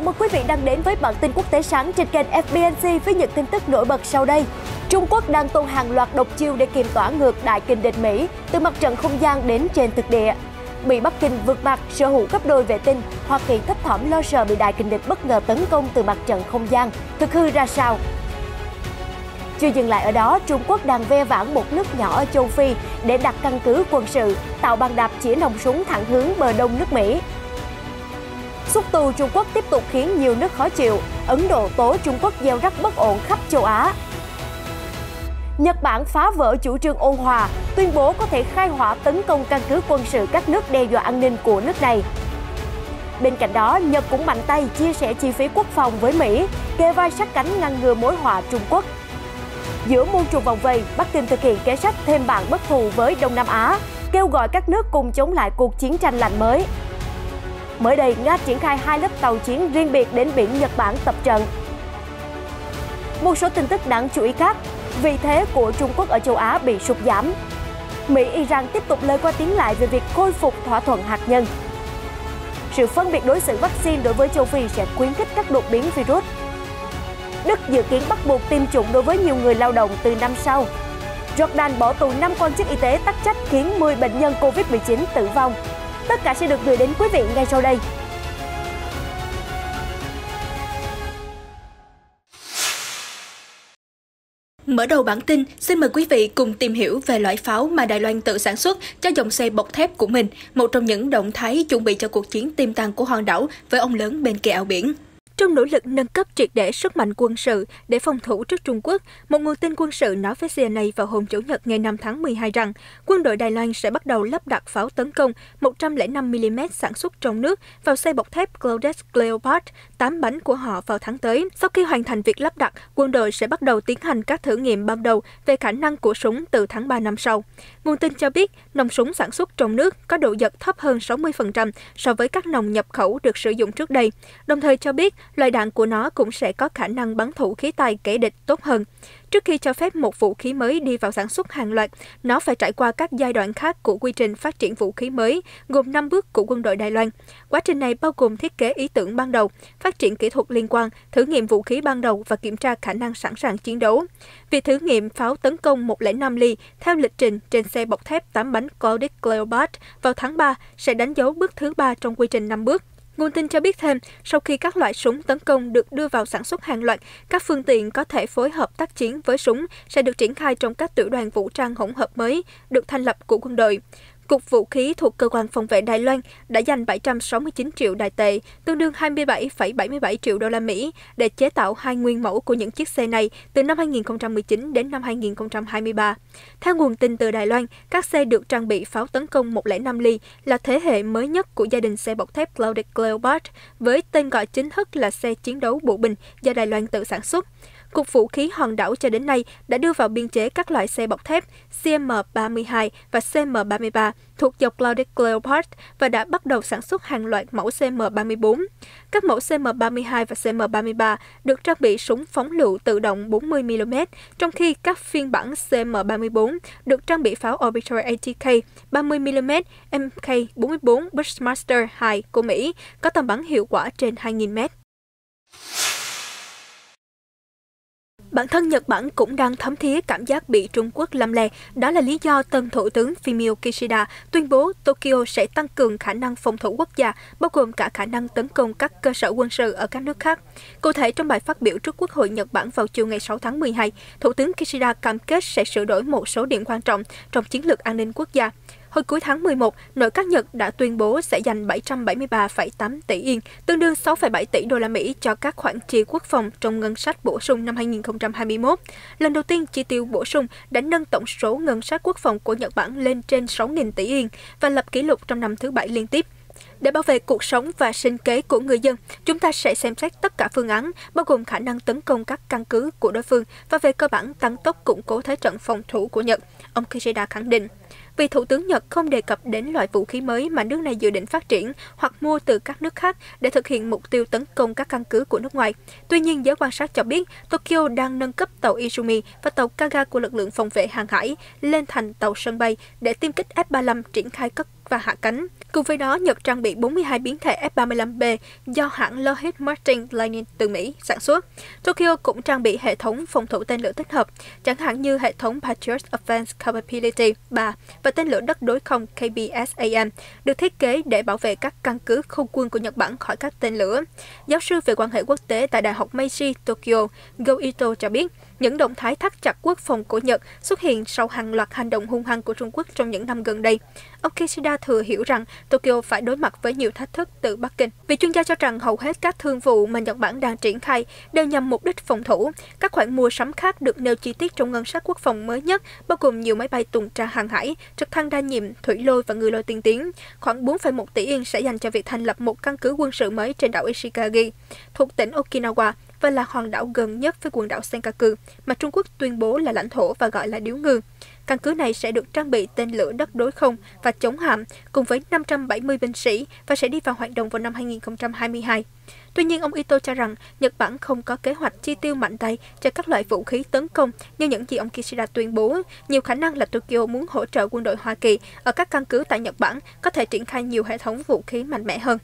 mừng quý vị đang đến với bản tin quốc tế sáng trên kênh FBNC với những tin tức nổi bật sau đây. Trung Quốc đang tung hàng loạt độc chiêu để kiềm tỏa ngược đại kình địch Mỹ từ mặt trận không gian đến trên thực địa. Bị Bắc Kinh vượt mặt sở hữu gấp đôi vệ tinh, Hoa Kỳ thấp thỏm lo sợ bị đại kình địch bất ngờ tấn công từ mặt trận không gian, thực hư ra sao? Chưa dừng lại ở đó, Trung Quốc đang ve vãn một nước nhỏ ở châu Phi để đặt căn cứ quân sự, tạo bàn đạp chĩa nòng súng thẳng hướng bờ đông nước Mỹ. Xúc tu Trung Quốc tiếp tục khiến nhiều nước khó chịu, Ấn Độ tố Trung Quốc gieo rắc bất ổn khắp châu Á. Nhật Bản phá vỡ chủ trương ôn hòa, tuyên bố có thể khai hỏa tấn công căn cứ quân sự các nước đe dọa an ninh của nước này. Bên cạnh đó, Nhật cũng mạnh tay chia sẻ chi phí quốc phòng với Mỹ, kề vai sát cánh ngăn ngừa mối họa Trung Quốc. Giữa muôn trùng vòng vây, Bắc Kinh thực hiện kế sách thêm bạn bất thù với Đông Nam Á, kêu gọi các nước cùng chống lại cuộc chiến tranh lạnh mới. Mới đây, Nga triển khai 2 lớp tàu chiến riêng biệt đến biển Nhật Bản tập trận. Một số tin tức đáng chú ý khác, vị thế của Trung Quốc ở châu Á bị sụt giảm. Mỹ-Iran tiếp tục lời qua tiếng lại về việc khôi phục thỏa thuận hạt nhân. Sự phân biệt đối xử vaccine đối với châu Phi sẽ khuyến khích các đột biến virus. Đức dự kiến bắt buộc tiêm chủng đối với nhiều người lao động từ năm sau. Jordan bỏ tù 5 quan chức y tế tắc trách khiến 10 bệnh nhân Covid-19 tử vong. Tất cả sẽ được gửi đến quý vị ngay sau đây. Mở đầu bản tin, xin mời quý vị cùng tìm hiểu về loại pháo mà Đài Loan tự sản xuất cho dòng xe bọc thép của mình, một trong những động thái chuẩn bị cho cuộc chiến tiềm tàng của hòn đảo với ông lớn bên kia eo biển. Trong nỗ lực nâng cấp triệt để sức mạnh quân sự để phòng thủ trước Trung Quốc, một nguồn tin quân sự nói với CNA vào hôm Chủ nhật ngày 5 tháng 12 rằng quân đội Đài Loan sẽ bắt đầu lắp đặt pháo tấn công 105mm sản xuất trong nước vào xe bọc thép Claudette Leopard 8 bánh của họ vào tháng tới. Sau khi hoàn thành việc lắp đặt, quân đội sẽ bắt đầu tiến hành các thử nghiệm ban đầu về khả năng của súng từ tháng 3 năm sau. Nguồn tin cho biết, nòng súng sản xuất trong nước có độ giật thấp hơn 60% so với các nòng nhập khẩu được sử dụng trước đây, đồng thời cho biết loại đạn của nó cũng sẽ có khả năng bắn thủ khí tài kẻ địch tốt hơn. Trước khi cho phép một vũ khí mới đi vào sản xuất hàng loạt, nó phải trải qua các giai đoạn khác của quy trình phát triển vũ khí mới, gồm 5 bước của quân đội Đài Loan. Quá trình này bao gồm thiết kế ý tưởng ban đầu, phát triển kỹ thuật liên quan, thử nghiệm vũ khí ban đầu và kiểm tra khả năng sẵn sàng chiến đấu. Việc thử nghiệm pháo tấn công 105 ly theo lịch trình trên xe bọc thép 8 bánh Claudette Leopard vào tháng 3 sẽ đánh dấu bước thứ 3 trong quy trình 5 bước. Nguồn tin cho biết thêm, sau khi các loại súng tấn công được đưa vào sản xuất hàng loạt, các phương tiện có thể phối hợp tác chiến với súng sẽ được triển khai trong các tiểu đoàn vũ trang hỗn hợp mới được thành lập của quân đội. Cục Vũ khí thuộc Cơ quan Phòng vệ Đài Loan đã dành 769 triệu Đài tệ, tương đương 27,77 triệu đô la Mỹ, để chế tạo 2 nguyên mẫu của những chiếc xe này từ năm 2019 đến năm 2023. Theo nguồn tin từ Đài Loan, các xe được trang bị pháo tấn công 105 ly là thế hệ mới nhất của gia đình xe bọc thép Claudette Leopard, với tên gọi chính thức là xe chiến đấu bộ binh do Đài Loan tự sản xuất. Cục Vũ khí hòn đảo cho đến nay đã đưa vào biên chế các loại xe bọc thép CM32 và CM33 thuộc dòng Claudette Leopard và đã bắt đầu sản xuất hàng loạt mẫu CM34. Các mẫu CM32 và CM33 được trang bị súng phóng lựu tự động 40mm, trong khi các phiên bản CM34 được trang bị pháo Orbital ATK 30mm Mk44 Bushmaster 2 của Mỹ, có tầm bắn hiệu quả trên 2.000m. Bản thân Nhật Bản cũng đang thấm thía cảm giác bị Trung Quốc lăm le. Đó là lý do tân Thủ tướng Fumio Kishida tuyên bố Tokyo sẽ tăng cường khả năng phòng thủ quốc gia, bao gồm cả khả năng tấn công các cơ sở quân sự ở các nước khác. Cụ thể, trong bài phát biểu trước Quốc hội Nhật Bản vào chiều ngày 6 tháng 12, Thủ tướng Kishida cam kết sẽ sửa đổi một số điểm quan trọng trong chiến lược an ninh quốc gia. Hồi cuối tháng 11, nội các Nhật đã tuyên bố sẽ dành 773,8 tỷ yên, tương đương 6,7 tỷ đô la Mỹ cho các khoản chi quốc phòng trong ngân sách bổ sung năm 2021. Lần đầu tiên, chi tiêu bổ sung đã nâng tổng số ngân sách quốc phòng của Nhật Bản lên trên 6.000 tỷ yên và lập kỷ lục trong năm thứ 7 liên tiếp. Để bảo vệ cuộc sống và sinh kế của người dân, chúng ta sẽ xem xét tất cả phương án, bao gồm khả năng tấn công các căn cứ của đối phương và về cơ bản tăng tốc củng cố thế trận phòng thủ của Nhật, ông Kishida khẳng định. Vì Thủ tướng Nhật không đề cập đến loại vũ khí mới mà nước này dự định phát triển hoặc mua từ các nước khác để thực hiện mục tiêu tấn công các căn cứ của nước ngoài. Tuy nhiên, giới quan sát cho biết Tokyo đang nâng cấp tàu Izumi và tàu Kaga của lực lượng phòng vệ hàng hải lên thành tàu sân bay để tiêm kích F-35 triển khai cất và hạ cánh. Cùng với đó, Nhật trang bị 42 biến thể F-35B do hãng Lockheed Martin từ Mỹ sản xuất. Tokyo cũng trang bị hệ thống phòng thủ tên lửa tích hợp, chẳng hạn như hệ thống Patriot Advanced Capability 3 và tên lửa đất đối không KBSAM, được thiết kế để bảo vệ các căn cứ không quân của Nhật Bản khỏi các tên lửa. Giáo sư về quan hệ quốc tế tại Đại học Meiji, Tokyo, Go Ito cho biết, những động thái thắt chặt quốc phòng của Nhật xuất hiện sau hàng loạt hành động hung hăng của Trung Quốc trong những năm gần đây. Ông Kishida thừa hiểu rằng Tokyo phải đối mặt với nhiều thách thức từ Bắc Kinh. Vì chuyên gia cho rằng hầu hết các thương vụ mà Nhật Bản đang triển khai đều nhằm mục đích phòng thủ. Các khoản mua sắm khác được nêu chi tiết trong ngân sách quốc phòng mới nhất, bao gồm nhiều máy bay tuần tra hàng hải, trực thăng đa nhiệm, thủy lôi và ngư lôi tiên tiến. Khoảng 4,1 tỷ yên sẽ dành cho việc thành lập một căn cứ quân sự mới trên đảo Ishikagi, thuộc tỉnh Okinawa, và là hòn đảo gần nhất với quần đảo Senkaku, mà Trung Quốc tuyên bố là lãnh thổ và gọi là điếu ngư. Căn cứ này sẽ được trang bị tên lửa đất đối không và chống hạm, cùng với 570 binh sĩ và sẽ đi vào hoạt động vào năm 2022. Tuy nhiên, ông Ito cho rằng Nhật Bản không có kế hoạch chi tiêu mạnh tay cho các loại vũ khí tấn công như những gì ông Kishida tuyên bố. Nhiều khả năng là Tokyo muốn hỗ trợ quân đội Hoa Kỳ ở các căn cứ tại Nhật Bản có thể triển khai nhiều hệ thống vũ khí mạnh mẽ hơn.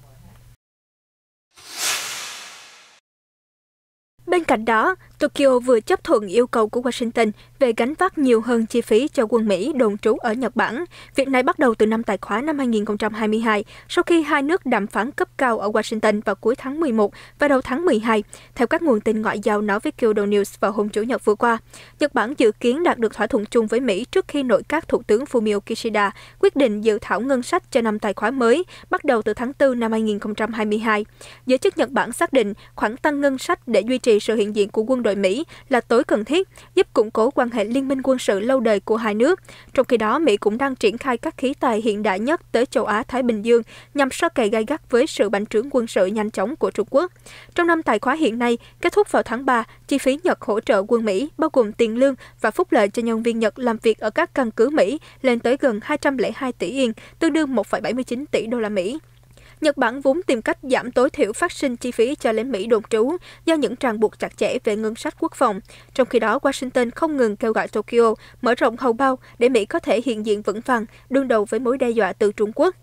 Bên cạnh đó, Tokyo vừa chấp thuận yêu cầu của Washington về gánh vác nhiều hơn chi phí cho quân Mỹ đồn trú ở Nhật Bản. Việc này bắt đầu từ năm tài khóa năm 2022, sau khi hai nước đàm phán cấp cao ở Washington vào cuối tháng 11 và đầu tháng 12, theo các nguồn tin ngoại giao nói với Kyodo News vào hôm Chủ nhật vừa qua. Nhật Bản dự kiến đạt được thỏa thuận chung với Mỹ trước khi nội các Thủ tướng Fumio Kishida quyết định dự thảo ngân sách cho năm tài khóa mới, bắt đầu từ tháng 4 năm 2022. Giới chức Nhật Bản xác định khoản tăng ngân sách để duy trì sự hiện diện của quân đội Mỹ là tối cần thiết, giúp củng cố quan hệ liên minh quân sự lâu đời của hai nước. Trong khi đó, Mỹ cũng đang triển khai các khí tài hiện đại nhất tới châu Á-Thái Bình Dương nhằm so kè gay gắt với sự bành trướng quân sự nhanh chóng của Trung Quốc. Trong năm tài khóa hiện nay, kết thúc vào tháng 3, chi phí Nhật hỗ trợ quân Mỹ, bao gồm tiền lương và phúc lợi cho nhân viên Nhật làm việc ở các căn cứ Mỹ, lên tới gần 202 tỷ yên, tương đương 1,79 tỷ đô la Mỹ. Nhật Bản vốn tìm cách giảm tối thiểu phát sinh chi phí cho lính Mỹ đồn trú do những ràng buộc chặt chẽ về ngân sách quốc phòng. Trong khi đó, Washington không ngừng kêu gọi Tokyo mở rộng hầu bao để Mỹ có thể hiện diện vững vàng, đương đầu với mối đe dọa từ Trung Quốc.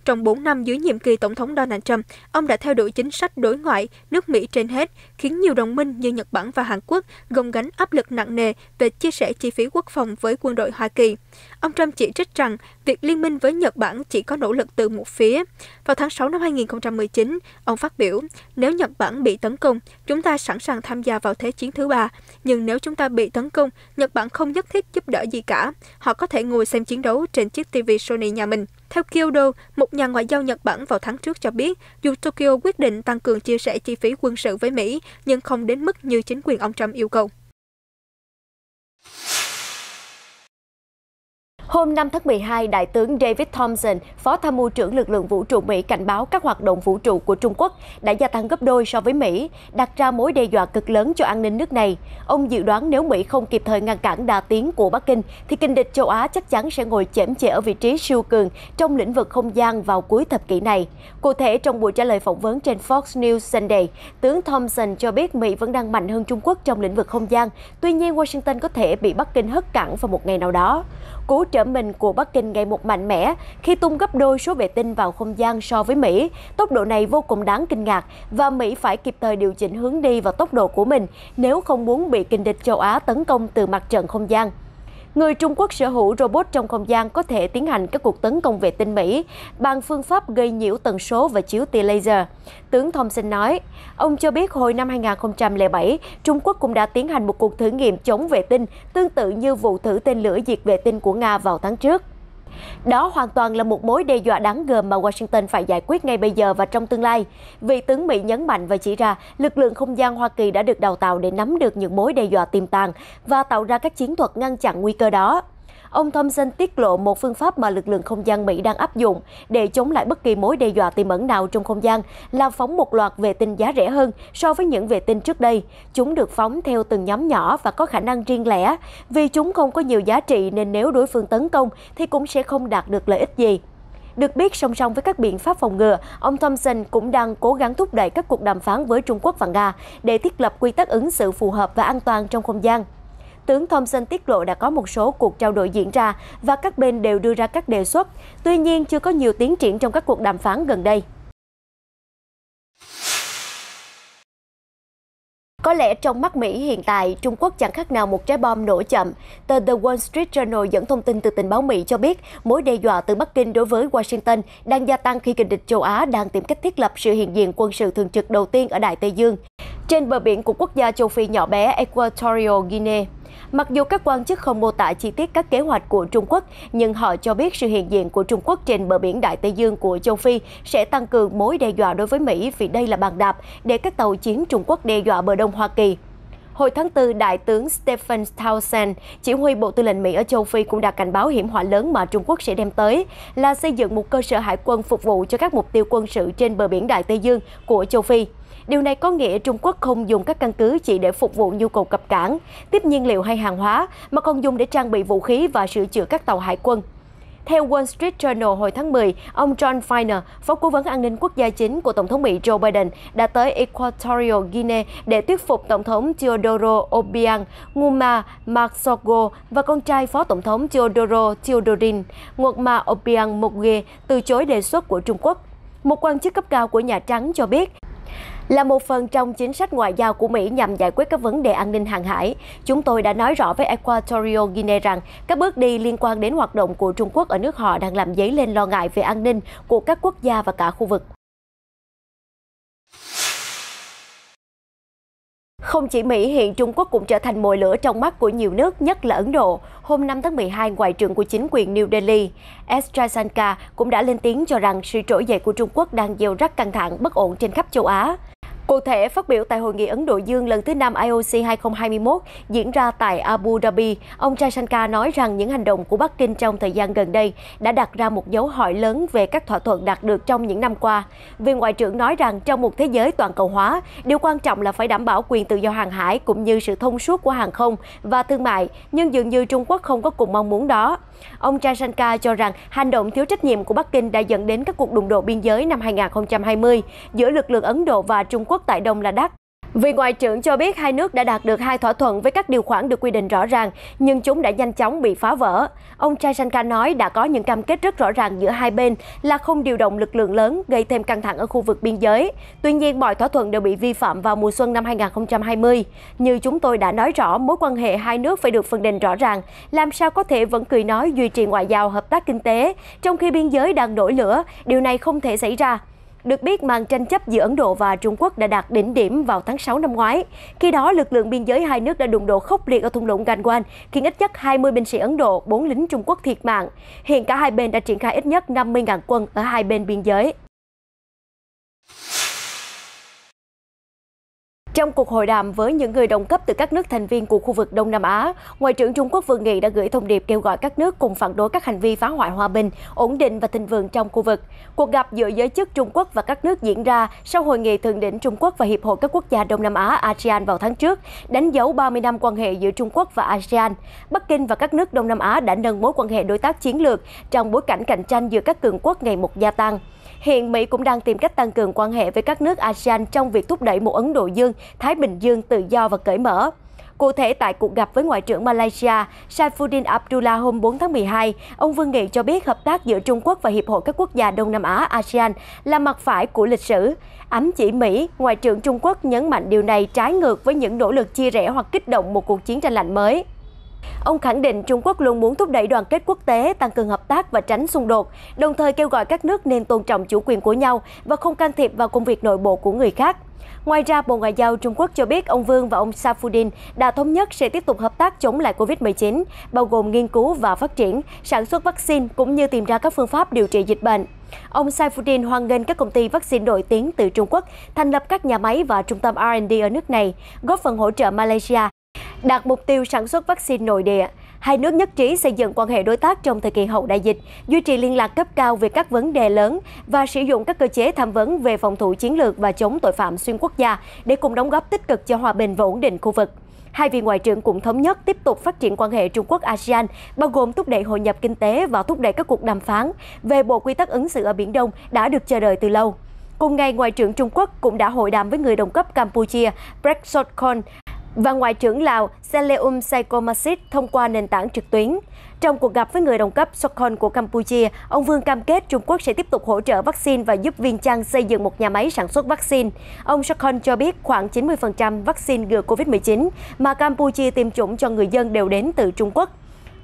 Trong 4 năm dưới nhiệm kỳ Tổng thống Donald Trump, ông đã theo đuổi chính sách đối ngoại, nước Mỹ trên hết, khiến nhiều đồng minh như Nhật Bản và Hàn Quốc gồng gánh áp lực nặng nề về chia sẻ chi phí quốc phòng với quân đội Hoa Kỳ. Ông Trump chỉ trích rằng việc liên minh với Nhật Bản chỉ có nỗ lực từ một phía. Vào tháng 6 năm 2019, ông phát biểu, nếu Nhật Bản bị tấn công, chúng ta sẵn sàng tham gia vào Thế chiến thứ 3. Nhưng nếu chúng ta bị tấn công, Nhật Bản không nhất thiết giúp đỡ gì cả. Họ có thể ngồi xem chiến đấu trên chiếc TV Sony nhà mình. Theo Kyodo, một nhà ngoại giao Nhật Bản vào tháng trước cho biết, dù Tokyo quyết định tăng cường chia sẻ chi phí quân sự với Mỹ, nhưng không đến mức như chính quyền ông Trump yêu cầu. Hôm 5 tháng 12, Đại tướng David Thompson, Phó Tham mưu trưởng lực lượng vũ trụ Mỹ cảnh báo các hoạt động vũ trụ của Trung Quốc đã gia tăng gấp đôi so với Mỹ, đặt ra mối đe dọa cực lớn cho an ninh nước này. Ông dự đoán nếu Mỹ không kịp thời ngăn cản đà tiến của Bắc Kinh, thì kình địch châu Á chắc chắn sẽ ngồi chễm chệ ở vị trí siêu cường trong lĩnh vực không gian vào cuối thập kỷ này. Cụ thể, trong buổi trả lời phỏng vấn trên Fox News Sunday, tướng Thompson cho biết Mỹ vẫn đang mạnh hơn Trung Quốc trong lĩnh vực không gian, tuy nhiên Washington có thể bị Bắc Kinh hất cẳng vào một ngày nào đó. Cú trở mình của Bắc Kinh ngày một mạnh mẽ khi tung gấp đôi số vệ tinh vào không gian so với Mỹ. Tốc độ này vô cùng đáng kinh ngạc và Mỹ phải kịp thời điều chỉnh hướng đi và tốc độ của mình nếu không muốn bị kình địch châu Á tấn công từ mặt trận không gian. Người Trung Quốc sở hữu robot trong không gian có thể tiến hành các cuộc tấn công vệ tinh Mỹ bằng phương pháp gây nhiễu tần số và chiếu tia laser. Tướng Thompson nói, ông cho biết hồi năm 2007, Trung Quốc cũng đã tiến hành một cuộc thử nghiệm chống vệ tinh tương tự như vụ thử tên lửa diệt vệ tinh của Nga vào tháng trước. Đó hoàn toàn là một mối đe dọa đáng gờm mà Washington phải giải quyết ngay bây giờ và trong tương lai. Vị tướng Mỹ nhấn mạnh và chỉ ra lực lượng không gian Hoa Kỳ đã được đào tạo để nắm được những mối đe dọa tiềm tàng và tạo ra các chiến thuật ngăn chặn nguy cơ đó. Ông Thompson tiết lộ một phương pháp mà lực lượng không gian Mỹ đang áp dụng để chống lại bất kỳ mối đe dọa tiềm ẩn nào trong không gian là phóng một loạt vệ tinh giá rẻ hơn so với những vệ tinh trước đây. Chúng được phóng theo từng nhóm nhỏ và có khả năng riêng lẻ. Vì chúng không có nhiều giá trị nên nếu đối phương tấn công thì cũng sẽ không đạt được lợi ích gì. Được biết, song song với các biện pháp phòng ngừa, ông Thompson cũng đang cố gắng thúc đẩy các cuộc đàm phán với Trung Quốc và Nga để thiết lập quy tắc ứng xử phù hợp và an toàn trong không gian. tướng Thompson tiết lộ đã có một số cuộc trao đổi diễn ra và các bên đều đưa ra các đề xuất. Tuy nhiên, chưa có nhiều tiến triển trong các cuộc đàm phán gần đây. Có lẽ trong mắt Mỹ hiện tại, Trung Quốc chẳng khác nào một trái bom nổ chậm. Tờ The Wall Street Journal dẫn thông tin từ tình báo Mỹ cho biết mối đe dọa từ Bắc Kinh đối với Washington đang gia tăng khi kình địch châu Á đang tìm cách thiết lập sự hiện diện quân sự thường trực đầu tiên ở Đại Tây Dương, trên bờ biển của quốc gia châu Phi nhỏ bé Equatorial Guinea. Mặc dù các quan chức không mô tả chi tiết các kế hoạch của Trung Quốc, nhưng họ cho biết sự hiện diện của Trung Quốc trên bờ biển Đại Tây Dương của châu Phi sẽ tăng cường mối đe dọa đối với Mỹ vì đây là bàn đạp để các tàu chiến Trung Quốc đe dọa bờ Đông Hoa Kỳ. Hồi tháng 4, Đại tướng Stephen Townsend, chỉ huy Bộ Tư lệnh Mỹ ở châu Phi cũng đã cảnh báo hiểm họa lớn mà Trung Quốc sẽ đem tới là xây dựng một cơ sở hải quân phục vụ cho các mục tiêu quân sự trên bờ biển Đại Tây Dương của châu Phi. Điều này có nghĩa Trung Quốc không dùng các căn cứ chỉ để phục vụ nhu cầu cập cảng, tiếp nhiên liệu hay hàng hóa, mà còn dùng để trang bị vũ khí và sửa chữa các tàu hải quân. Theo Wall Street Journal hồi tháng 10, ông John Feiner, Phó Cố vấn An ninh Quốc gia chính của Tổng thống Mỹ Joe Biden, đã tới Equatorial Guinea để thuyết phục Tổng thống Teodoro Obiang Nguema Massago và con trai Phó Tổng thống Teodoro Teodorin Nguema Obiang Nguema từ chối đề xuất của Trung Quốc. Một quan chức cấp cao của Nhà Trắng cho biết, là một phần trong chính sách ngoại giao của Mỹ nhằm giải quyết các vấn đề an ninh hàng hải, chúng tôi đã nói rõ với Equatorial Guinea rằng các bước đi liên quan đến hoạt động của Trung Quốc ở nước họ đang làm dấy lên lo ngại về an ninh của các quốc gia và cả khu vực. Không chỉ Mỹ, hiện Trung Quốc cũng trở thành mồi lửa trong mắt của nhiều nước, nhất là Ấn Độ. Hôm 5 tháng 12, Ngoại trưởng của chính quyền New Delhi, S. Jaishankar, cũng đã lên tiếng cho rằng sự trỗi dậy của Trung Quốc đang gieo rắc căng thẳng, bất ổn trên khắp châu Á. Cụ thể, phát biểu tại Hội nghị Ấn Độ Dương lần thứ 5 IOC 2021 diễn ra tại Abu Dhabi, ông Jaishankar nói rằng những hành động của Bắc Kinh trong thời gian gần đây đã đặt ra một dấu hỏi lớn về các thỏa thuận đạt được trong những năm qua. Vị Ngoại trưởng nói rằng trong một thế giới toàn cầu hóa, điều quan trọng là phải đảm bảo quyền tự do hàng hải cũng như sự thông suốt của hàng không và thương mại, nhưng dường như Trung Quốc không có cùng mong muốn đó. Ông Jaishankar cho rằng hành động thiếu trách nhiệm của Bắc Kinh đã dẫn đến các cuộc đụng độ biên giới năm 2020 giữa lực lượng Ấn Độ và Trung Quốc tại Đông Ladakh. Vị Ngoại trưởng cho biết hai nước đã đạt được 2 thỏa thuận với các điều khoản được quy định rõ ràng, nhưng chúng đã nhanh chóng bị phá vỡ. Ông Jaishankar nói đã có những cam kết rất rõ ràng giữa hai bên là không điều động lực lượng lớn gây thêm căng thẳng ở khu vực biên giới. Tuy nhiên, mọi thỏa thuận đều bị vi phạm vào mùa xuân năm 2020. Như chúng tôi đã nói rõ, mối quan hệ hai nước phải được phân định rõ ràng. Làm sao có thể vẫn cười nói duy trì ngoại giao hợp tác kinh tế, trong khi biên giới đang nổi lửa? Điều này không thể xảy ra. Được biết, màn tranh chấp giữa Ấn Độ và Trung Quốc đã đạt đỉnh điểm vào tháng 6 năm ngoái. Khi đó, lực lượng biên giới hai nước đã đụng độ khốc liệt ở thung lũng Gangwon, khiến ít nhất 20 binh sĩ Ấn Độ, 4 lính Trung Quốc thiệt mạng. Hiện cả hai bên đã triển khai ít nhất 50.000 quân ở hai bên biên giới. Trong cuộc hội đàm với những người đồng cấp từ các nước thành viên của khu vực Đông Nam Á, Ngoại trưởng Trung Quốc Vương Nghị đã gửi thông điệp kêu gọi các nước cùng phản đối các hành vi phá hoại hòa bình, ổn định và thịnh vượng trong khu vực. Cuộc gặp giữa giới chức Trung Quốc và các nước diễn ra sau Hội nghị Thượng đỉnh Trung Quốc và Hiệp hội các quốc gia Đông Nam Á ASEAN vào tháng trước, đánh dấu 30 năm quan hệ giữa Trung Quốc và ASEAN. Bắc Kinh và các nước Đông Nam Á đã nâng mối quan hệ đối tác chiến lược trong bối cảnh cạnh tranh giữa các cường quốc ngày một gia tăng. Hiện Mỹ cũng đang tìm cách tăng cường quan hệ với các nước ASEAN trong việc thúc đẩy một Ấn Độ Dương, Thái Bình Dương tự do và cởi mở. Cụ thể, tại cuộc gặp với Ngoại trưởng Malaysia Saifuddin Abdullah hôm 4 tháng 12, ông Vương Nghị cho biết hợp tác giữa Trung Quốc và Hiệp hội các quốc gia Đông Nam Á ASEAN là mặt phải của lịch sử. Ám chỉ Mỹ, Ngoại trưởng Trung Quốc nhấn mạnh điều này trái ngược với những nỗ lực chia rẽ hoặc kích động một cuộc chiến tranh lạnh mới. Ông khẳng định Trung Quốc luôn muốn thúc đẩy đoàn kết quốc tế, tăng cường hợp tác và tránh xung đột, đồng thời kêu gọi các nước nên tôn trọng chủ quyền của nhau và không can thiệp vào công việc nội bộ của người khác. Ngoài ra, Bộ Ngoại giao Trung Quốc cho biết ông Vương và ông Saifuddin đã thống nhất sẽ tiếp tục hợp tác chống lại Covid-19, bao gồm nghiên cứu và phát triển, sản xuất vaccine cũng như tìm ra các phương pháp điều trị dịch bệnh. Ông Saifuddin hoan nghênh các công ty vaccine nổi tiếng từ Trung Quốc thành lập các nhà máy và trung tâm R&D ở nước này, góp phần hỗ trợ Malaysia đạt mục tiêu sản xuất vaccine nội địa. Hai nước nhất trí xây dựng quan hệ đối tác trong thời kỳ hậu đại dịch, duy trì liên lạc cấp cao về các vấn đề lớn và sử dụng các cơ chế tham vấn về phòng thủ chiến lược và chống tội phạm xuyên quốc gia để cùng đóng góp tích cực cho hòa bình và ổn định khu vực. Hai vị ngoại trưởng cũng thống nhất tiếp tục phát triển quan hệ Trung Quốc-ASEAN, bao gồm thúc đẩy hội nhập kinh tế và thúc đẩy các cuộc đàm phán về Bộ Quy tắc ứng xử ở Biển Đông đã được chờ đợi từ lâu. Cùng ngày, Ngoại trưởng Trung Quốc cũng đã hội đàm với người đồng cấp Campuchia Prak Sokhonn và Ngoại trưởng Lào Saleum Saikomasit thông qua nền tảng trực tuyến. Trong cuộc gặp với người đồng cấp Sokhon của Campuchia, ông Vương cam kết Trung Quốc sẽ tiếp tục hỗ trợ vaccine và giúp Viêng Chăn xây dựng một nhà máy sản xuất vaccine. Ông Sokhon cho biết khoảng 90% vaccine ngừa Covid-19 mà Campuchia tiêm chủng cho người dân đều đến từ Trung Quốc.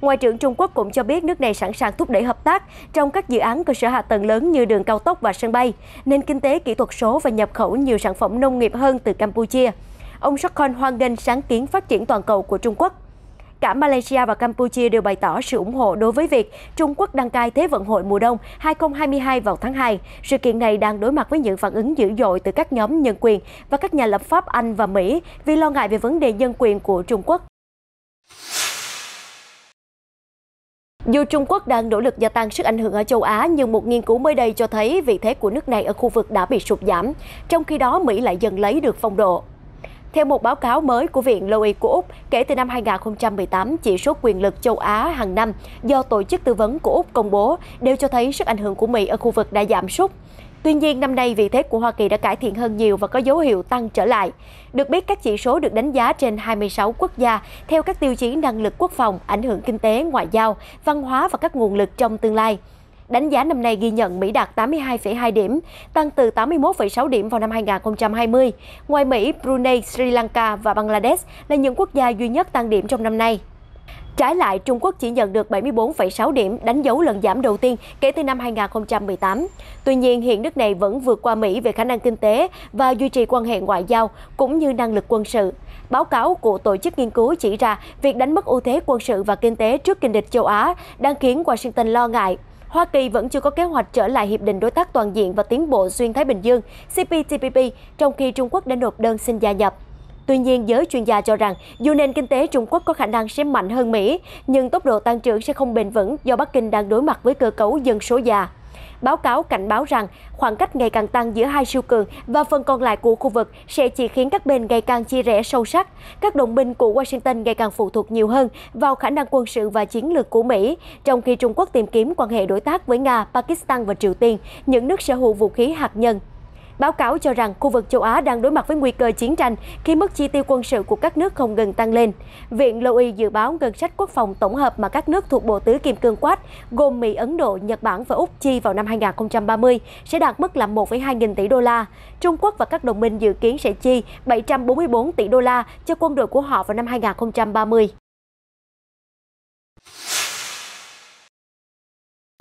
Ngoại trưởng Trung Quốc cũng cho biết nước này sẵn sàng thúc đẩy hợp tác trong các dự án cơ sở hạ tầng lớn như đường cao tốc và sân bay, nền kinh tế kỹ thuật số và nhập khẩu nhiều sản phẩm nông nghiệp hơn từ Campuchia. Ông Sokhon hoan nghênh sáng kiến phát triển toàn cầu của Trung Quốc. Cả Malaysia và Campuchia đều bày tỏ sự ủng hộ đối với việc Trung Quốc đăng cai Thế vận hội mùa đông 2022 vào tháng 2. Sự kiện này đang đối mặt với những phản ứng dữ dội từ các nhóm nhân quyền và các nhà lập pháp Anh và Mỹ vì lo ngại về vấn đề nhân quyền của Trung Quốc. Dù Trung Quốc đang nỗ lực gia tăng sức ảnh hưởng ở châu Á, nhưng một nghiên cứu mới đây cho thấy vị thế của nước này ở khu vực đã bị sụt giảm, trong khi đó Mỹ lại dần lấy được phong độ. Theo một báo cáo mới của Viện Lowy của Úc, kể từ năm 2018, chỉ số quyền lực châu Á hàng năm do Tổ chức Tư vấn của Úc công bố đều cho thấy sức ảnh hưởng của Mỹ ở khu vực đã giảm sút. Tuy nhiên, năm nay vị thế của Hoa Kỳ đã cải thiện hơn nhiều và có dấu hiệu tăng trở lại. Được biết, các chỉ số được đánh giá trên 26 quốc gia theo các tiêu chí năng lực quốc phòng, ảnh hưởng kinh tế, ngoại giao, văn hóa và các nguồn lực trong tương lai. Đánh giá năm nay ghi nhận Mỹ đạt 82,2 điểm, tăng từ 81,6 điểm vào năm 2020. Ngoài Mỹ, Brunei, Sri Lanka và Bangladesh là những quốc gia duy nhất tăng điểm trong năm nay. Trái lại, Trung Quốc chỉ nhận được 74,6 điểm, đánh dấu lần giảm đầu tiên kể từ năm 2018. Tuy nhiên, hiện nước này vẫn vượt qua Mỹ về khả năng kinh tế và duy trì quan hệ ngoại giao, cũng như năng lực quân sự. Báo cáo của tổ chức nghiên cứu chỉ ra việc đánh mất ưu thế quân sự và kinh tế trước kình địch châu Á đang khiến Washington lo ngại. Hoa Kỳ vẫn chưa có kế hoạch trở lại Hiệp định Đối tác Toàn diện và Tiến bộ Xuyên Thái Bình Dương CPTPP, trong khi Trung Quốc đã nộp đơn xin gia nhập. Tuy nhiên, giới chuyên gia cho rằng dù nền kinh tế Trung Quốc có khả năng sẽ mạnh hơn Mỹ, nhưng tốc độ tăng trưởng sẽ không bền vững do Bắc Kinh đang đối mặt với cơ cấu dân số già. Báo cáo cảnh báo rằng khoảng cách ngày càng tăng giữa hai siêu cường và phần còn lại của khu vực sẽ chỉ khiến các bên ngày càng chia rẽ sâu sắc. Các đồng minh của Washington ngày càng phụ thuộc nhiều hơn vào khả năng quân sự và chiến lược của Mỹ, trong khi Trung Quốc tìm kiếm quan hệ đối tác với Nga, Pakistan và Triều Tiên, những nước sở hữu vũ khí hạt nhân. Báo cáo cho rằng khu vực châu Á đang đối mặt với nguy cơ chiến tranh khi mức chi tiêu quân sự của các nước không ngừng tăng lên. Viện Lowy dự báo ngân sách quốc phòng tổng hợp mà các nước thuộc Bộ Tứ Kim Cương Quad gồm Mỹ, Ấn Độ, Nhật Bản và Úc chi vào năm 2030 sẽ đạt mức là 1,2 nghìn tỷ đô la. Trung Quốc và các đồng minh dự kiến sẽ chi 744 tỷ đô la cho quân đội của họ vào năm 2030.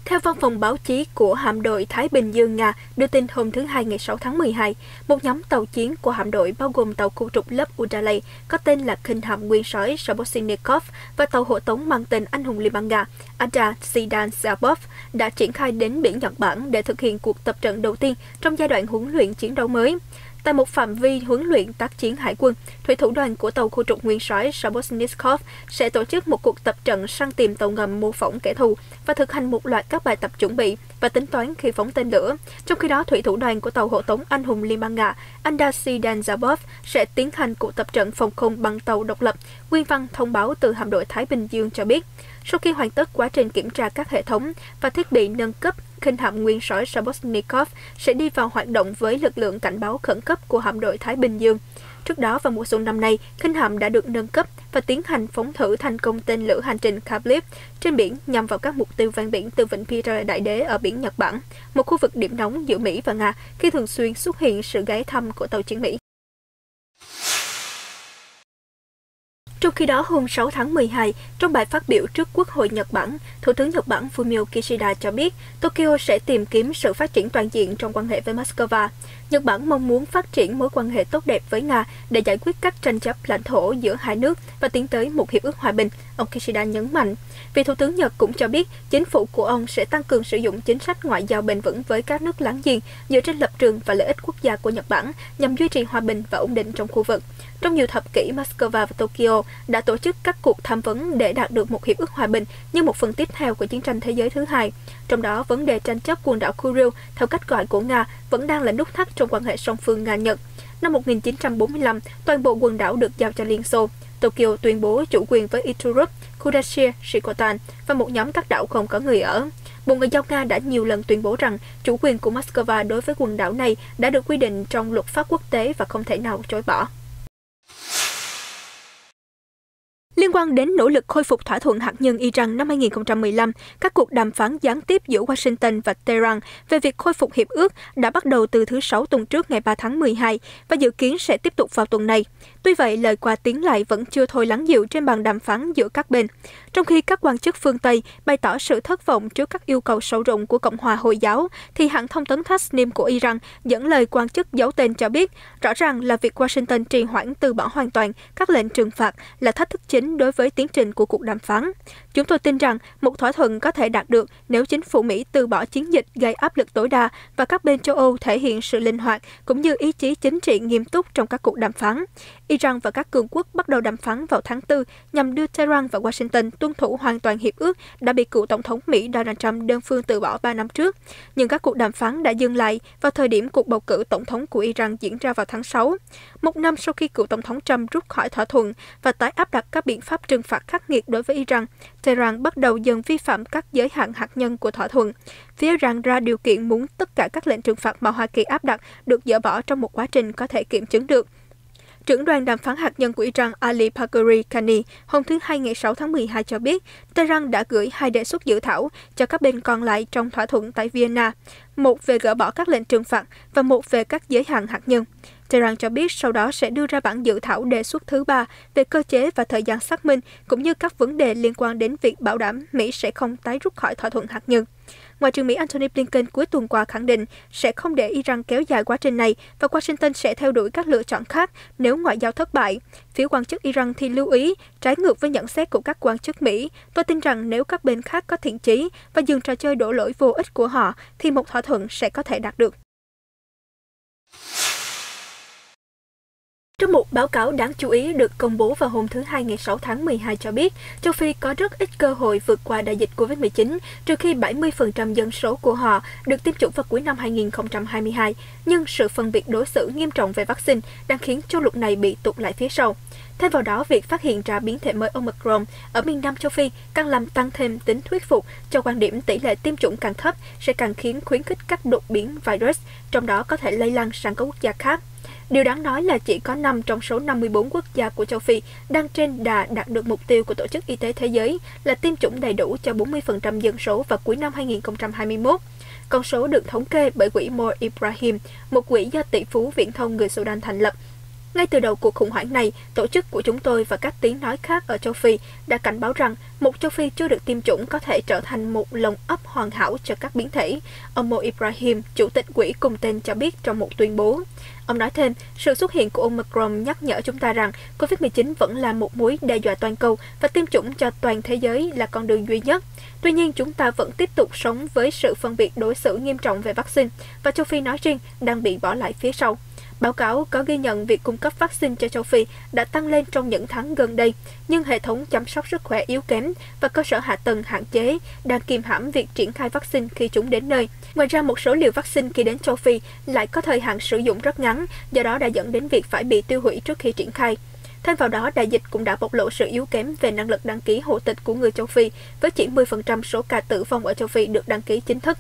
Theo văn phòng báo chí của hạm đội Thái Bình Dương Nga đưa tin hôm thứ Hai ngày 6 tháng 12, một nhóm tàu chiến của hạm đội bao gồm tàu khu trục lớp Udalay có tên là khinh hạm nguyên soái Shaboshnikov và tàu hộ tống mang tên anh hùng Liên bang Nga Andrei Zidan-Zabov đã triển khai đến biển Nhật Bản để thực hiện cuộc tập trận đầu tiên trong giai đoạn huấn luyện chiến đấu mới. Tại một phạm vi huấn luyện tác chiến hải quân, thủy thủ đoàn của tàu khu trục nguyên soái Shaboshnikov sẽ tổ chức một cuộc tập trận săn tìm tàu ngầm mô phỏng kẻ thù và thực hành một loạt các bài tập chuẩn bị và tính toán khi phóng tên lửa. Trong khi đó, thủy thủ đoàn của tàu hộ tống anh hùng Liên bang Nga Andrei Zidan-Zabov sẽ tiến hành cuộc tập trận phòng không bằng tàu độc lập. Nguyên văn thông báo từ hạm đội Thái Bình Dương cho biết, sau khi hoàn tất quá trình kiểm tra các hệ thống và thiết bị nâng cấp, khinh hạm nguyên soái Shaboshnikov sẽ đi vào hoạt động với lực lượng cảnh báo khẩn cấp của hạm đội Thái Bình Dương. Trước đó, vào mùa xuân năm nay, khinh hạm đã được nâng cấp và tiến hành phóng thử thành công tên lửa hành trình Kalib trên biển nhằm vào các mục tiêu ven biển từ vịnh Peter Đại Đế ở biển Nhật Bản, một khu vực điểm nóng giữa Mỹ và Nga khi thường xuyên xuất hiện sự ghé thăm của tàu chiến Mỹ. Trong khi đó, hôm 6 tháng 12, trong bài phát biểu trước Quốc hội Nhật Bản, Thủ tướng Nhật Bản Fumio Kishida cho biết Tokyo sẽ tìm kiếm sự phát triển toàn diện trong quan hệ với Moscow. Nhật Bản mong muốn phát triển mối quan hệ tốt đẹp với Nga để giải quyết các tranh chấp lãnh thổ giữa hai nước và tiến tới một hiệp ước hòa bình, ông Kishida nhấn mạnh. Vị Thủ tướng Nhật cũng cho biết chính phủ của ông sẽ tăng cường sử dụng chính sách ngoại giao bền vững với các nước láng giềng dựa trên lập trường và lợi ích quốc gia của Nhật Bản nhằm duy trì hòa bình và ổn định trong khu vực. Trong nhiều thập kỷ, Moscow và Tokyo đã tổ chức các cuộc tham vấn để đạt được một hiệp ước hòa bình như một phần tiếp theo của chiến tranh thế giới thứ hai. Trong đó, vấn đề tranh chấp quần đảo Kuril, theo cách gọi của Nga, vẫn đang là nút thắt trong quan hệ song phương Nga-Nhật. Năm 1945, toàn bộ quần đảo được giao cho Liên Xô. Tokyo tuyên bố chủ quyền với Iturup, Kudashir, Shikotan và một nhóm các đảo không có người ở. Bộ Ngoại giao Nga đã nhiều lần tuyên bố rằng chủ quyền của Moscow đối với quần đảo này đã được quy định trong luật pháp quốc tế và không thể nào chối bỏ. quan đến nỗ lực khôi phục thỏa thuận hạt nhân Iran năm 2015, các cuộc đàm phán gián tiếp giữa Washington và Tehran về việc khôi phục hiệp ước đã bắt đầu từ thứ Sáu tuần trước ngày 3 tháng 12 và dự kiến sẽ tiếp tục vào tuần này. Tuy vậy, lời qua tiếng lại vẫn chưa thôi lắng dịu trên bàn đàm phán giữa các bên. Trong khi các quan chức phương Tây bày tỏ sự thất vọng trước các yêu cầu sâu rộng của Cộng hòa Hồi giáo, thì hãng thông tấn Tasnim của Iran dẫn lời quan chức giấu tên cho biết, rõ ràng là việc Washington trì hoãn từ bỏ hoàn toàn các lệnh trừng phạt là thách thức chính đối với tiến trình của cuộc đàm phán. Chúng tôi tin rằng một thỏa thuận có thể đạt được nếu chính phủ Mỹ từ bỏ chiến dịch gây áp lực tối đa và các bên châu Âu thể hiện sự linh hoạt cũng như ý chí chính trị nghiêm túc trong các cuộc đàm phán. Iran và các cường quốc bắt đầu đàm phán vào tháng 4 nhằm đưa Tehran và Washington tuân thủ hoàn toàn hiệp ước đã bị cựu Tổng thống Mỹ Donald Trump đơn phương từ bỏ 3 năm trước. Nhưng các cuộc đàm phán đã dừng lại vào thời điểm cuộc bầu cử tổng thống của Iran diễn ra vào tháng 6. Một năm sau khi cựu Tổng thống Trump rút khỏi thỏa thuận và tái áp đặt các biện pháp trừng phạt khắc nghiệt đối với Iran, Tehran bắt đầu dần vi phạm các giới hạn hạt nhân của thỏa thuận. Phía Iran ra điều kiện muốn tất cả các lệnh trừng phạt mà Hoa Kỳ áp đặt được dỡ bỏ trong một quá trình có thể kiểm chứng được. Trưởng đoàn đàm phán hạt nhân của Iran Ali Bagheri Kani hôm thứ Hai ngày 6 tháng 12 cho biết Tehran đã gửi 2 đề xuất dự thảo cho các bên còn lại trong thỏa thuận tại Vienna, một về gỡ bỏ các lệnh trừng phạt và một về các giới hạn hạt nhân. Tehran cho biết sau đó sẽ đưa ra bản dự thảo đề xuất thứ 3 về cơ chế và thời gian xác minh, cũng như các vấn đề liên quan đến việc bảo đảm Mỹ sẽ không tái rút khỏi thỏa thuận hạt nhân. Ngoại trưởng Mỹ Antony Blinken cuối tuần qua khẳng định sẽ không để Iran kéo dài quá trình này và Washington sẽ theo đuổi các lựa chọn khác nếu ngoại giao thất bại. Phía quan chức Iran thì lưu ý, trái ngược với nhận xét của các quan chức Mỹ, tôi tin rằng nếu các bên khác có thiện chí và dừng trò chơi đổ lỗi vô ích của họ, thì một thỏa thuận sẽ có thể đạt được. Trong một báo cáo đáng chú ý được công bố vào hôm thứ Hai ngày 6 tháng 12 cho biết, châu Phi có rất ít cơ hội vượt qua đại dịch COVID-19, trừ khi 70% dân số của họ được tiêm chủng vào cuối năm 2022, nhưng sự phân biệt đối xử nghiêm trọng về vaccine đang khiến châu lục này bị tụt lại phía sau. Thêm vào đó, việc phát hiện ra biến thể mới Omicron ở miền Nam châu Phi càng làm tăng thêm tính thuyết phục cho quan điểm tỷ lệ tiêm chủng càng thấp sẽ càng khiến khuyến khích các đột biến virus, trong đó có thể lây lan sang các quốc gia khác. Điều đáng nói là chỉ có 5 trong số 54 quốc gia của châu Phi đang trên đà đạt được mục tiêu của Tổ chức Y tế Thế giới là tiêm chủng đầy đủ cho 40% dân số vào cuối năm 2021. Con số được thống kê bởi quỹ More Ibrahim, một quỹ do tỷ phú viễn thông người Sudan thành lập. Ngay từ đầu cuộc khủng hoảng này, tổ chức của chúng tôi và các tiếng nói khác ở châu Phi đã cảnh báo rằng một châu Phi chưa được tiêm chủng có thể trở thành một lồng ấp hoàn hảo cho các biến thể. Ông Mo Ibrahim, chủ tịch quỹ cùng tên cho biết trong một tuyên bố. Ông nói thêm, sự xuất hiện của Omicron nhắc nhở chúng ta rằng COVID-19 vẫn là một mối đe dọa toàn cầu và tiêm chủng cho toàn thế giới là con đường duy nhất. Tuy nhiên, chúng ta vẫn tiếp tục sống với sự phân biệt đối xử nghiêm trọng về vaccine và châu Phi nói riêng đang bị bỏ lại phía sau. Báo cáo có ghi nhận việc cung cấp vaccine cho châu Phi đã tăng lên trong những tháng gần đây, nhưng hệ thống chăm sóc sức khỏe yếu kém và cơ sở hạ tầng hạn chế đang kìm hãm việc triển khai vaccine khi chúng đến nơi. Ngoài ra, một số liều vaccine khi đến châu Phi lại có thời hạn sử dụng rất ngắn, do đó đã dẫn đến việc phải bị tiêu hủy trước khi triển khai. Thêm vào đó, đại dịch cũng đã bộc lộ sự yếu kém về năng lực đăng ký hộ tịch của người châu Phi, với chỉ 10% số ca tử vong ở châu Phi được đăng ký chính thức.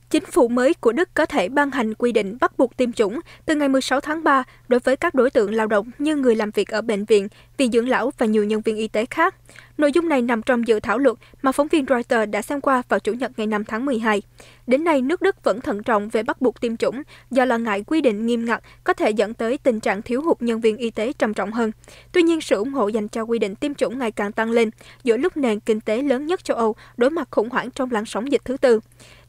Chính phủ mới của Đức có thể ban hành quy định bắt buộc tiêm chủng từ ngày 16 tháng 3 đối với các đối tượng lao động như người làm việc ở bệnh viện, viện dưỡng lão và nhiều nhân viên y tế khác. Nội dung này nằm trong dự thảo luật mà phóng viên Reuters đã xem qua vào Chủ nhật ngày 5 tháng 12. Đến nay, nước Đức vẫn thận trọng về bắt buộc tiêm chủng do lo ngại quy định nghiêm ngặt có thể dẫn tới tình trạng thiếu hụt nhân viên y tế trầm trọng hơn. Tuy nhiên, sự ủng hộ dành cho quy định tiêm chủng ngày càng tăng lên giữa lúc nền kinh tế lớn nhất châu Âu đối mặt khủng hoảng trong làn sóng dịch thứ tư.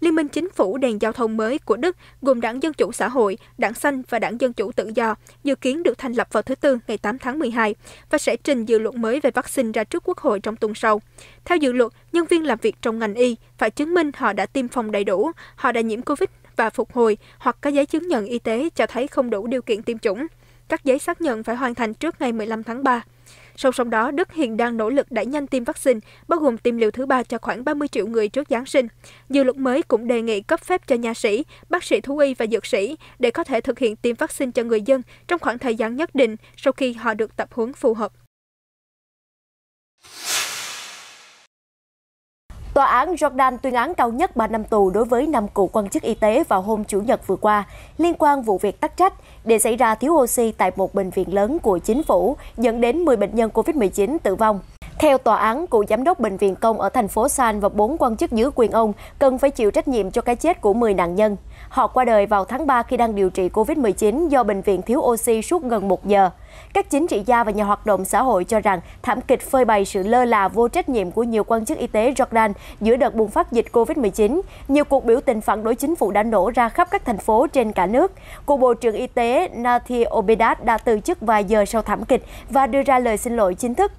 Liên minh chính phủ đèn giao thông mới của Đức gồm Đảng Dân Chủ Xã hội, Đảng Xanh và Đảng Dân Chủ Tự do dự kiến được thành lập vào thứ Tư ngày 8 tháng 12 và sẽ trình dự luật mới về vaccine ra trước Quốc hội trong tuần sau. Theo dự luật, nhân viên làm việc trong ngành y phải chứng minh họ đã tiêm phòng đầy đủ, họ đã nhiễm COVID và phục hồi hoặc có giấy chứng nhận y tế cho thấy không đủ điều kiện tiêm chủng. Các giấy xác nhận phải hoàn thành trước ngày 15 tháng 3. Song song đó, Đức hiện đang nỗ lực đẩy nhanh tiêm vaccine, bao gồm tiêm liều thứ 3 cho khoảng 30 triệu người trước Giáng sinh. Dự luật mới cũng đề nghị cấp phép cho nha sĩ, bác sĩ thú y và dược sĩ để có thể thực hiện tiêm vaccine cho người dân trong khoảng thời gian nhất định sau khi họ được tập huấn phù hợp. Tòa án Jordan tuyên án cao nhất 3 năm tù đối với 5 cựu quan chức y tế vào hôm Chủ nhật vừa qua liên quan vụ việc tắc trách để xảy ra thiếu oxy tại một bệnh viện lớn của chính phủ, dẫn đến 10 bệnh nhân COVID-19 tử vong. Theo tòa án, cựu giám đốc bệnh viện công ở thành phố San và 4 quan chức dưới quyền ông cần phải chịu trách nhiệm cho cái chết của 10 nạn nhân. Họ qua đời vào tháng 3 khi đang điều trị COVID-19 do bệnh viện thiếu oxy suốt gần 1 giờ. Các chính trị gia và nhà hoạt động xã hội cho rằng thảm kịch phơi bày sự lơ là vô trách nhiệm của nhiều quan chức y tế Jordan giữa đợt bùng phát dịch COVID-19. Nhiều cuộc biểu tình phản đối chính phủ đã nổ ra khắp các thành phố trên cả nước. Cựu Bộ trưởng Y tế Nathi Obedat đã từ chức vài giờ sau thảm kịch và đưa ra lời xin lỗi chính thức.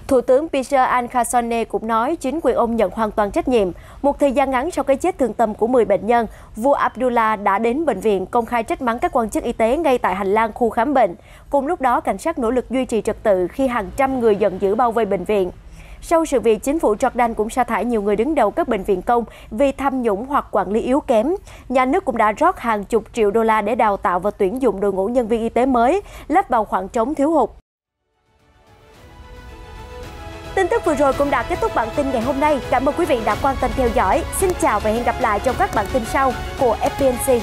Thủ tướng Peter Al-Khasoneh cũng nói chính quyền ông nhận hoàn toàn trách nhiệm. Một thời gian ngắn sau cái chết thương tâm của 10 bệnh nhân, vua Abdullah đã đến bệnh viện công khai trách mắng các quan chức y tế ngay tại hành lang khu khám bệnh. Cùng lúc đó, cảnh sát nỗ lực duy trì trật tự khi hàng trăm người giận dữ bao vây bệnh viện. Sau sự việc, chính phủ Jordan cũng sa thải nhiều người đứng đầu các bệnh viện công vì tham nhũng hoặc quản lý yếu kém. Nhà nước cũng đã rót hàng chục triệu đô la để đào tạo và tuyển dụng đội ngũ nhân viên y tế mới, lấp vào khoảng trống thiếu hụt. Tin tức vừa rồi cũng đã kết thúc bản tin ngày hôm nay. Cảm ơn quý vị đã quan tâm theo dõi. Xin chào và hẹn gặp lại trong các bản tin sau của FBNC.